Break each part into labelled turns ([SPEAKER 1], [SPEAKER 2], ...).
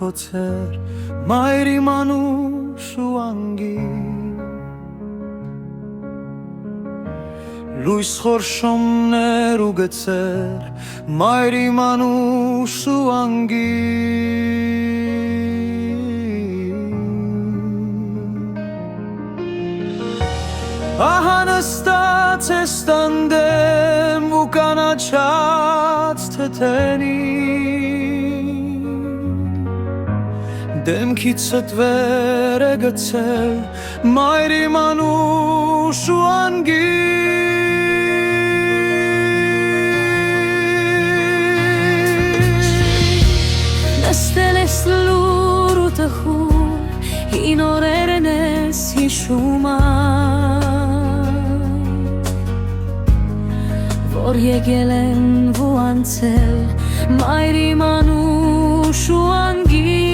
[SPEAKER 1] քոցեր մայրի մանուշ ու անգին լույս խորշոմներ ու գծեր մայրի մանուշ ու անգին ահա նստած ես տանդեմ ու կանաչած թեթենին դեմքիցդ վեր է գցել մայրի մանուշ ու անգին
[SPEAKER 2] նստել ես լուր ու տխուր հին օրերն ես հիշում որ եկել են ու անցել մայրի մանուշ ու անգին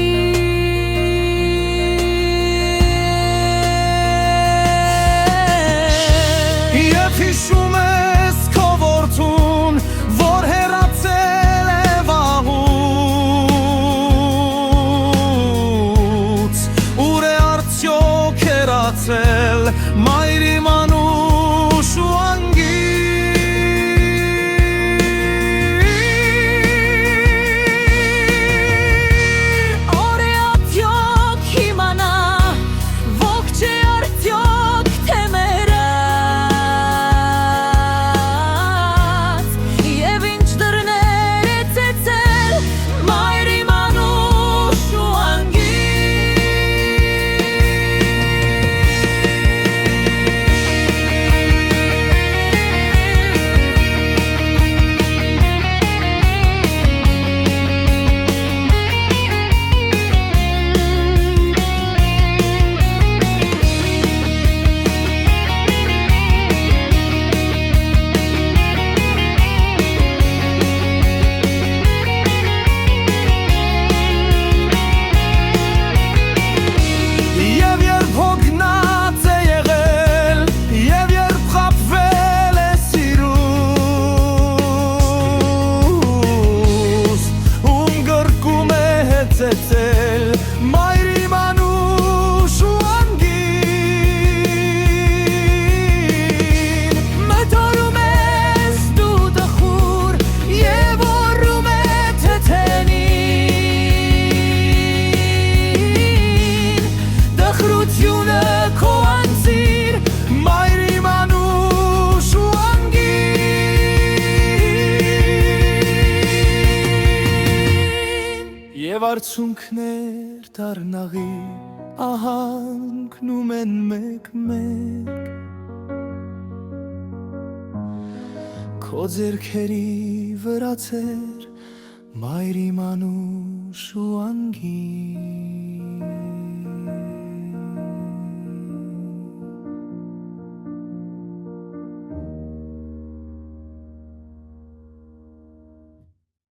[SPEAKER 1] Եվ հիշում ես քո որդուն որ հեռացել է վաղուց ուր է արդյոք հեռացել մայրի մանուշ ու մայրի մանուշ ու անգին մտորում ես դու տխուր և օրում է թեթենին տխրությունը քո անձիր մայրի մանուշ ու անգին Եվ արցունքներ դառնաղի ահա ընկնում են մեկ-մեկ Քո ձեռքերի վրա ծեր մայրի մանուշ ու անգին